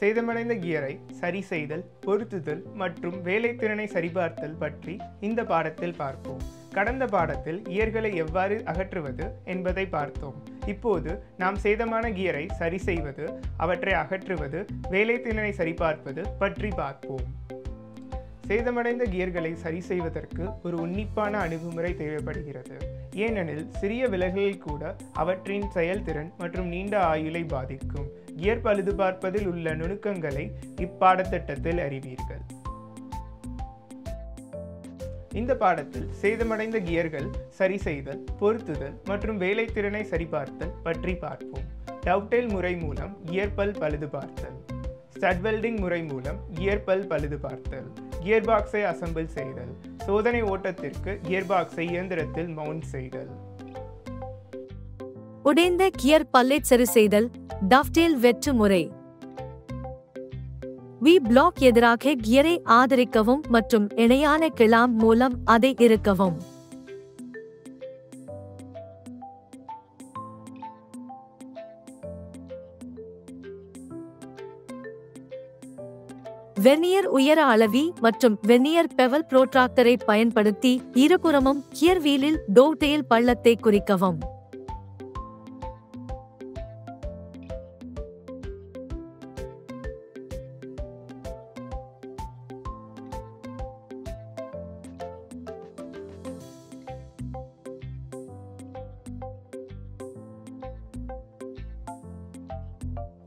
சேதமடைந்த கியரை சரி செய்தல், பொருத்துதல் மற்றும் வேலைத்திறனை சரிபார்த்தல் பற்றி இந்த பாடத்தில் பார்ப்போம். கடந்த பாடத்தில் கியர்களை எவ்வாறு அகற்றுவது என்பதை பார்த்தோம். இப்போது நாம் சேதமான கியரை சரி செய்வது, அவற்றை அகற்றுவது, வேலைத்திறனை சரிபார்ப்பது பற்றி பார்ப்போம். சேதமடைந்த கியர்களை சரி செய்வதற்கு ஒரு உன்னிப்பான அணுகுமுறை தேவைப்படுகிறது. ஏனெனில் சிறிய விலகல்கள் கூட அவற்றின் செயல்திறன் மற்றும் நீண்ட ஆயுளை பாதிக்கும். கியர் பழுது பார்ப்பதில் உள்ள நுணுக்கங்களை இப்பாடத்திட்டத்தில் அறிவீர்கள். இந்த பாடத்தில் சேதமடைந்த கியர்கள் சரி செய்தல், பொருத்துதல் மற்றும் வேலைத்திறனை சரிபார்த்தல் பற்றி பார்ப்போம். டவ்டெயில் முறை மூலம் கியர் பழுது பார்த்தல், ஸ்டட் வெல்டிங் முறை மூலம் கியர் பழுது பார்த்தல், கியர் பாக்ஸை அசெம்பிள் செய்தல், சோதனை ஓட்டத்திற்கு கியர் பாக்ஸை இயந்திரத்தில் மவுண்ட் செய்தல். உடைந்த கியர் பல்லை சரி செய்தல், டவ்டெயில் வெற்று முறை. வி பிளாக் எதிராக கியரை ஆதரிக்கவும் மற்றும் இணையான கிளாம் மூலம் அதை இறுக்கவும். வெர்னியர் உயர அளவி மற்றும் வெர்னியர் பெவல் புரோட்ராக்டரை பயன்படுத்தி இருபுறமும் கியர் வீலில் டவ்டெயில் பள்ளத்தை குறிக்கவும்.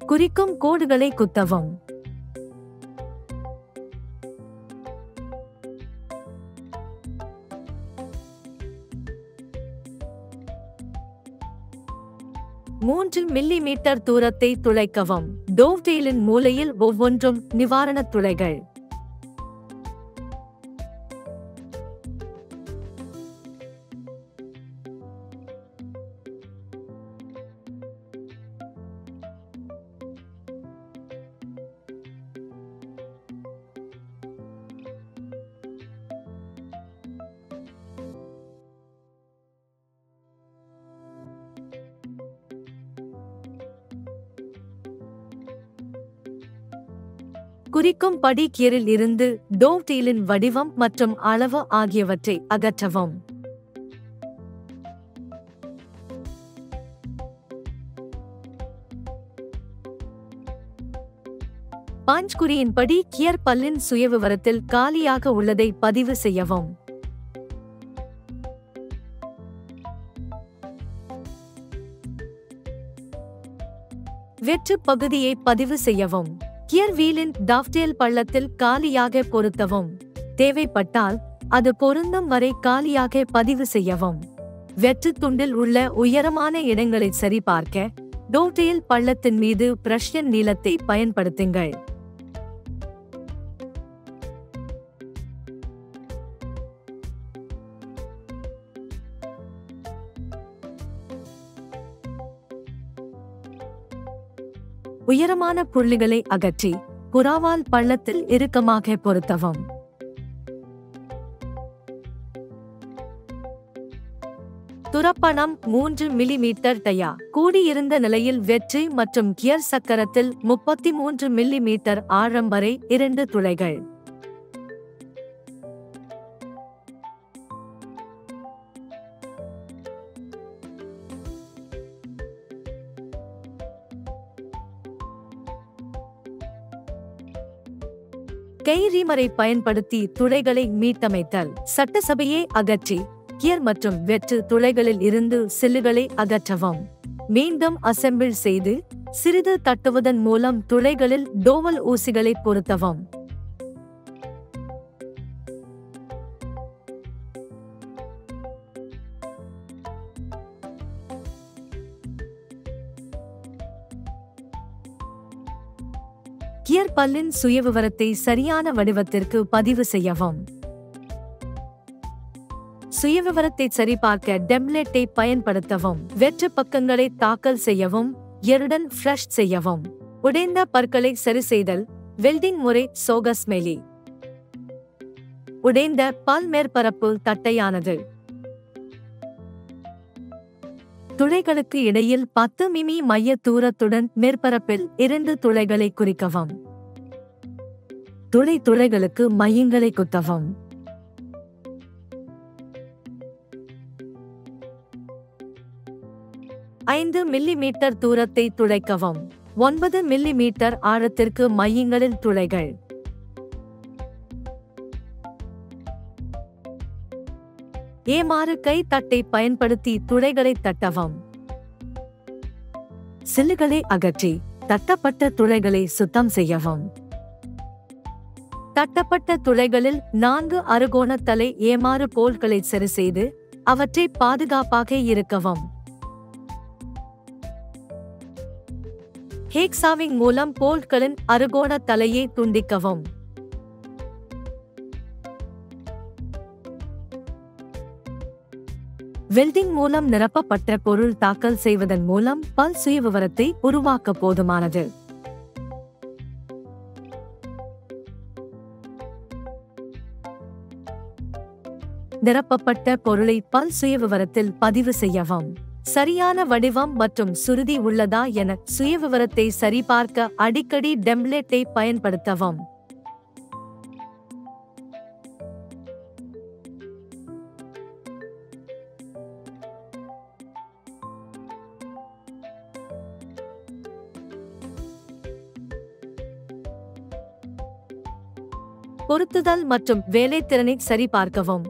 குறிக்கும் கோடுகளை குத்தவும். மூன்று மில்லிமீட்டர் தூரத்தை துளைக்கவும். டவ்டெயிலின் மூலையில் ஒவ்வொன்றும் நிவாரணத் துளைகள். குறிக்கும் படி கியரில் இருந்து டவ்டெயிலின் வடிவம் மற்றும் அளவு ஆகியவற்றை அகற்றவும். பஞ்ச் குறியின்படி கியர் பல்லின் சுயவிவரத்தில் காலியாக உள்ளதை பதிவு செய்யவும். வெற்று பகுதியை பதிவு செய்யவும். கியர் வீலின் டவ்டெயில் பள்ளத்தில் காலியாக பொருத்தவும். தேவைப்பட்டால் அது பொருந்தும் வரை காலியாக பதிவு செய்யவும். வெற்று துண்டில் உள்ள உயரமான இடங்களை சரிபார்க்க டவ்டெயில் பள்ளத்தின் மீது பிரஷ்யன் நீளத்தை பயன்படுத்துங்கள். உயரமான புள்ளிகளை அகற்றி புறாவால் பள்ளத்தில் இறுக்கமாக பொருத்தவும். துரப்பணம் 3 மில்லிமீட்டர் டயா. கூடியிருந்த நிலையில் வெற்றி மற்றும் கியர் சக்கரத்தில் 33 மில்லிமீட்டர் ஆழம் வரை 2 துளைகள். கை ரீமரை பயன்படுத்தி துளைகளை மீட்டமைத்தல். சட்டசபையை அகற்றி கியர் மற்றும் வெற்று துளைகளில் இருந்து சில்லுகளை அகற்றவும். மீண்டும் அசெம்பிள் செய்து சிறிது தட்டுவதன் மூலம் துளைகளில் டோவல் ஊசிகளை பொருத்தவும். கியர் பல்லின் சுயவிவரத்தை சரியான வடிவத்திற்கு பதிவு செய்யவும். சுயவிவரத்தை சரிபார்க்க டெம்ப்ளேட்டை பயன்படுத்தவும். வெற்று பக்கங்களை தாக்கல் செய்யவும். கியருடன் ஃப்ளஷ் செய்யவும். உடைந்த பற்களை சரி செய்தல். வெல்டிங் முறை சோகஸ்மெலி. உடைந்த பல் மேற்பரப்பு தட்டையானது. துளைகளுக்கு இடையில் 10 மிமி மைய தூரத்துடன் மேற்பரப்பில் 2 துளைகளை குறிக்கவும். துளைகளுக்கு மையங்களை குத்தவும். ஐந்து மில்லிமீட்டர் தூரத்தை துளைக்கவும். 9 மில்லிமீட்டர் ஆழத்திற்கு மையங்களில் துளைகள். ஏமாறு கை தட்டை பயன்படுத்தி துளைகளை தட்டவும். சில்லுகளை அகற்றி தட்டப்பட்ட துளைகளை சுத்தம் செய்யவும். தட்டப்பட்ட துளைகளில் 4 அறுகோண தலை ஏமாறு கோல்களை சரிசெய்து அவற்றை பாதுகாப்பாக இருக்கவும். ஹேக்சாவிங் மூலம் போல்ட்களின் அறுகோண தலையை துண்டிக்கவும். வெல்டிங் மூலம் நிரப்பப்பட்ட பொருள் தாக்கல் செய்வதன் மூலம் பல் சுயவிவரத்தை உருவாக்க போதுமானது. நிரப்பப்பட்ட பொருளை பல் சுயவிவரத்தில் பதிவு செய்யவும். சரியான வடிவம் மற்றும் சுருதி உள்ளதா என சுயவிவரத்தை சரிபார்க்க அடிக்கடி டெம்ப்ளேட்டை பயன்படுத்தவும். பொருத்துதல் மற்றும் வேலைத்திறனை சரிபார்க்கவும்.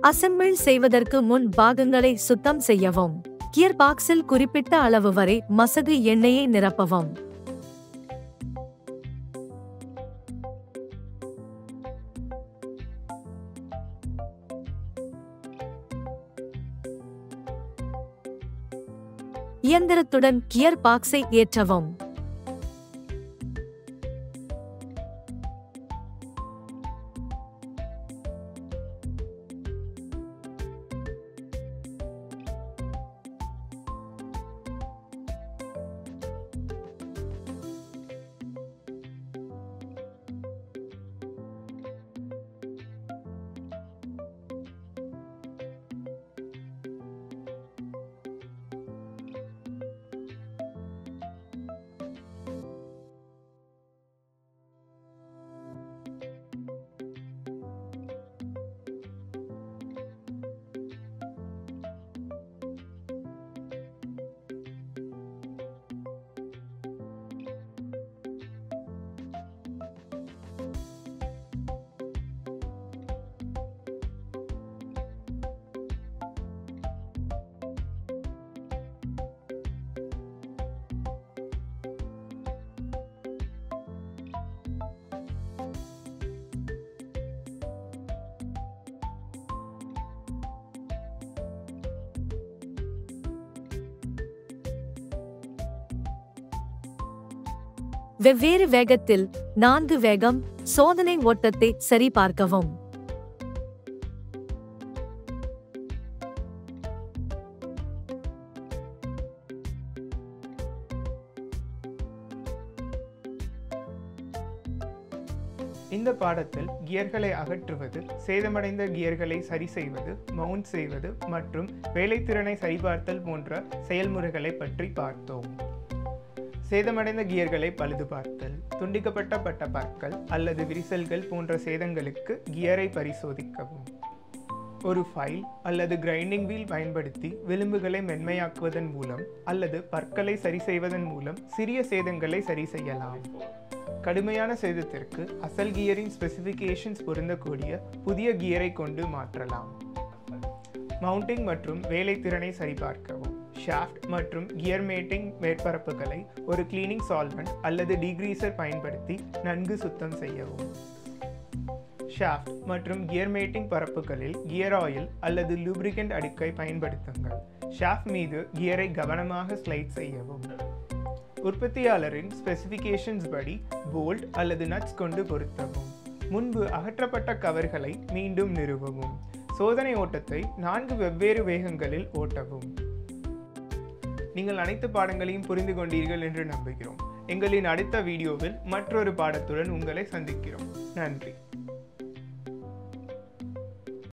அசெம்பிள் செய்வதற்கு முன் பாகங்களை சுத்தம் செய்யவும். கியர் பாக்ஸில் குறிப்பிட்ட அளவு வரை மசகு எண்ணெயை நிரப்பவும். இயந்திரத்துடன் கியர் பாக்ஸை ஏற்றவும். வெவ்வேறு வேகத்தில் 4 வேகம் சோதனை ஓட்டத்தை சரிபார்க்கவும். இந்த பாடத்தில் கியர்களை அகற்றுவது, சேதமடைந்த கியர்களை சரி செய்வது, மவுண்ட் செய்வது மற்றும் வேலைத்திறனை சரிபார்த்தல் போன்ற செயல்முறைகளை பற்றி பார்த்தோம். சேதமடைந்த கியர்களை பழுது பார்த்தல், துண்டிக்கப்பட்ட பற்கள் அல்லது விரிசல்கள் போன்ற சேதங்களுக்கு கியரை பரிசோதிக்கவும். ஒரு ஃபைல் அல்லது கிரைண்டிங் வீல் பயன்படுத்தி விளிம்புகளை மென்மையாக்குவதன் மூலம் அல்லது பற்களை சரி செய்வதன் மூலம் சிறிய சேதங்களை சரி செய்யலாம். கடுமையான சேதத்திற்கு அசல் கியரின் ஸ்பெசிஃபிகேஷன்ஸ் பொருந்தக்கூடிய புதிய கியரை கொண்டு மாற்றலாம். மவுண்டிங் மற்றும் வேலைத்திறனை சரிபார்க்கவும். ஷாஃப்ட் மற்றும் கியர் மேட்டிங் மேற்பரப்புகளை ஒரு கிளீனிங் சால்வெண்ட் அல்லது டீக்ரீசர் பயன்படுத்தி நன்கு சுத்தம் செய்யவும். ஷாஃப்ட் மற்றும் கியர் மேட்டிங் பரப்புகளில் கியர் ஆயில் அல்லது லூப்ரிகன்ட் அடுக்கை பயன்படுத்துங்கள். ஷாஃப்ட் மீது கியரை கவனமாக ஸ்லைட் செய்யவும். உற்பத்தியாளரின் ஸ்பெசிஃபிகேஷன்ஸ் படி போல்ட் அல்லது நட்ஸ் கொண்டு பொருத்தவும். முன்பு அகற்றப்பட்ட கவர்களை மீண்டும் நிறுவவும். சோதனை ஓட்டத்தை 4 வெவ்வேறு வேகங்களில் ஓட்டவும். நீங்கள் அனைத்து பாடங்களையும் புரிந்து கொண்டீர்கள் என்று நம்புகிறோம். எங்களின் அடுத்த வீடியோவில் மற்றொரு பாடத்துடன் உங்களை சந்திக்கிறோம். நன்றி.